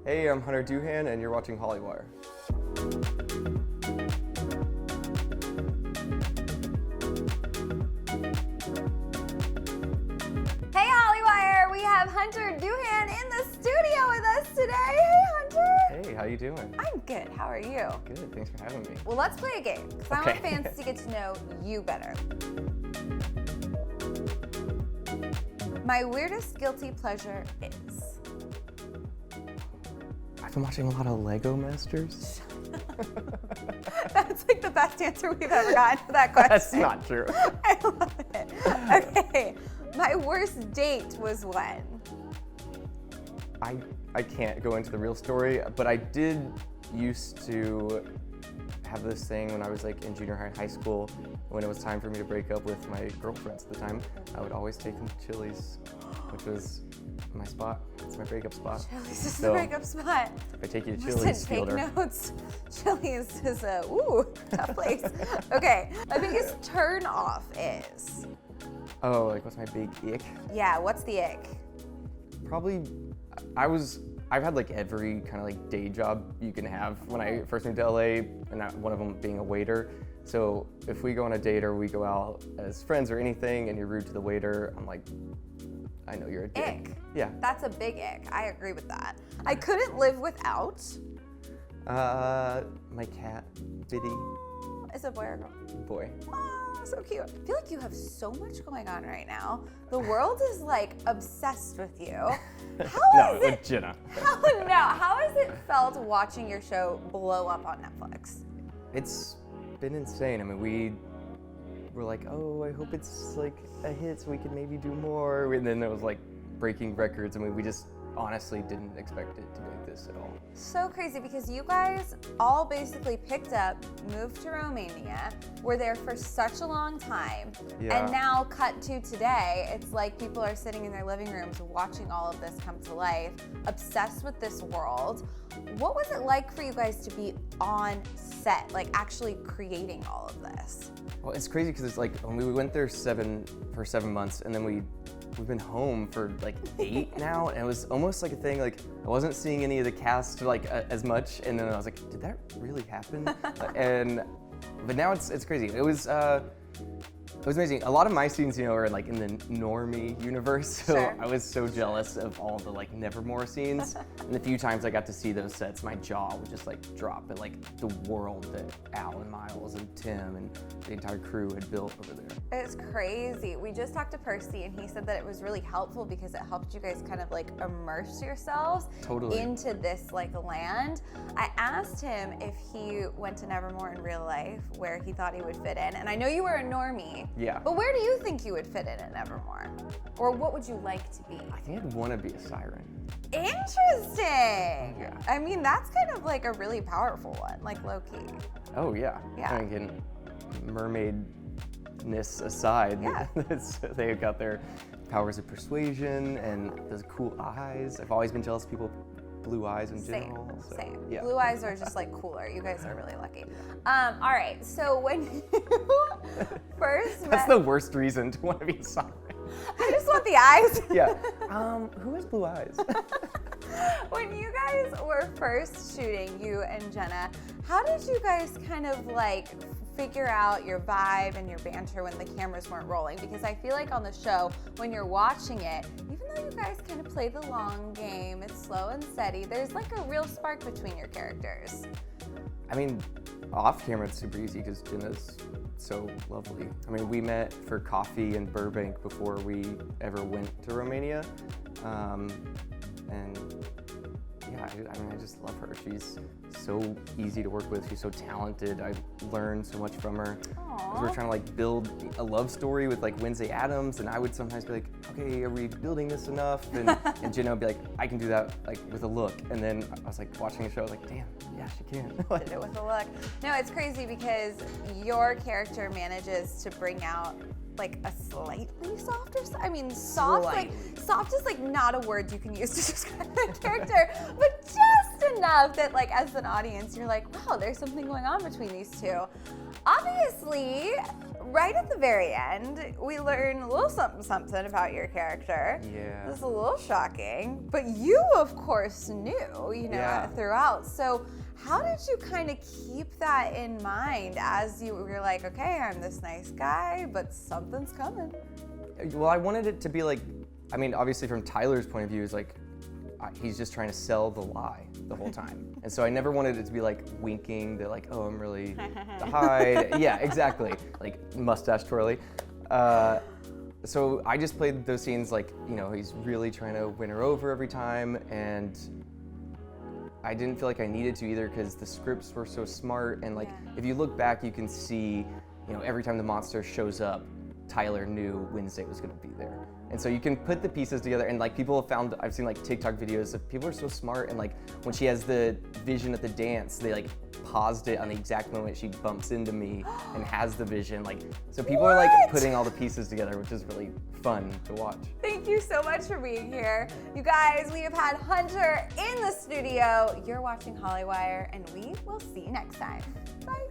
Hey, I'm Hunter Doohan, and you're watching Hollywire. Hey Hollywire, we have Hunter Doohan in the studio with us today. Hey Hunter. Hey, how you doing? I'm good, how are you? Good, thanks for having me. Well, let's play a game, because I want fans to get to know you better. My weirdest guilty pleasure is? I've been watching a lot of Lego Masters. That's like the best answer we've ever gotten to that question. That's not true. I love it. Okay, my worst date was when? I can't go into the real story, but I did used to have this thing when I was like in junior high school. When it was time for me to break up with my girlfriends at the time, I would always take them to Chili's, which was my spot. It's my breakup spot. Chili's is the breakup spot. If I take you to Listen, Chili's, take Fielder. notes. Chili's is a tough place. Okay, my biggest turn off is? Oh, like what's my big ick? Yeah, what's the ick? Probably, I've had like every kind of like day job you can have when I first moved to LA, and one of them being a waiter. So if we go on a date or we go out as friends or anything and you're rude to the waiter, I'm like, I know you're a dick. Ick. Yeah. That's a big ick. I agree with that. I couldn't live without? My cat, Biddy. Is it a boy or a girl? Boy. Oh, so cute. I feel like you have so much going on right now. The world is like obsessed with you. How is it? Jenna. How has it felt watching your show blow up on Netflix? It's been insane. I mean, we were like, oh, I hope it's like a hit so we can maybe do more. And then it was like breaking records. I mean, we just honestly didn't expect it to be like this at all. So crazy because you guys all basically picked up, moved to Romania, were there for such a long time, and now cut to today, it's like people are sitting in their living rooms watching all of this come to life, obsessed with this world. What was it like for you guys to be on set, like actually creating all of this? Well, it's crazy because it's like when we went there for 7 months, and then we've been home for like 8 now, and it was almost like a thing, like I wasn't seeing any of the cast like as much, and then I was like, did that really happen? But now it's crazy. It was amazing. A lot of my scenes, are like in the normie universe, so Sure. I was so jealous of all the like Nevermore scenes. And the few times I got to see those sets, my jaw would just like drop at like the world that Al and Miles and Tim and the entire crew had built over there. It's crazy. We just talked to Percy and he said that it was really helpful because it helped you guys kind of like immerse yourselves into this like land. I asked him if he went to Nevermore in real life, where he thought he would fit in. And I know you were a normie. Yeah. But where do you think you would fit in at Nevermore? Or what would you like to be? I think I'd want to be a Siren. Interesting. Yeah. I mean, that's kind of like a really powerful one, like low-key. Oh yeah. Yeah. I mean, mermaidness aside, Yeah. they've got their powers of persuasion and those cool eyes. I've always been jealous of people with blue eyes in general. Same. Yeah. Blue eyes are just like cooler. You guys are really lucky. All right, so when you first met... That's the worst reason to want to be a Siren. I just want the eyes. Yeah. Who has blue eyes? When you guys were first shooting, you and Jenna, how did you guys kind of like figure out your vibe and your banter when the cameras weren't rolling? Because I feel like on the show, when you're watching it, even though you guys kind of play the long game, it's slow and steady, there's like a real spark between your characters. I mean, off camera it's super easy because Jenna's so lovely. I mean, we met for coffee in Burbank before we ever went to Romania. And yeah, I just love her. She's so easy to work with. She's so talented. I learned so much from her. Aww. We were trying to like build a love story with like Wednesday Addams, and I would sometimes be like, okay, are we building this enough? And Jenna would be like, I can do that like with a look. And then I was like watching the show, I was like, damn, yeah, she can. Did it with a look. No, it's crazy because your character manages to bring out like a slightly softer side. I mean, soft is like not a word you can use to describe the character, but just enough that like as an audience, you're like, wow, there's something going on between these two. Obviously, right at the very end, we learn a little something about your character. Yeah. This is a little shocking, but you, of course, knew, throughout. So how did you kind of keep that in mind as you were like, okay, I'm this nice guy, but something's coming? Well, I wanted it to be like, I mean, obviously from Tyler's point of view, it's like, he's just trying to sell the lie the whole time. And so I never wanted it to be like winking, that like, oh, I'm really the hide. Yeah, exactly. Like mustache twirly. So I just played those scenes like, he's really trying to win her over every time. And I didn't feel like I needed to either because the scripts were so smart. And like, if you look back, you can see, every time the monster shows up, Tyler knew Wednesday was gonna be there. And so you can put the pieces together, and like people have found, I've seen like TikTok videos of people are so smart, and like when she has the vision at the dance, they like paused it on the exact moment she bumps into me and has the vision. Like, so people are like putting all the pieces together, which is really fun to watch. Thank you so much for being here. You guys, we have had Hunter in the studio. You're watching Hollywire, and we will see you next time. Bye.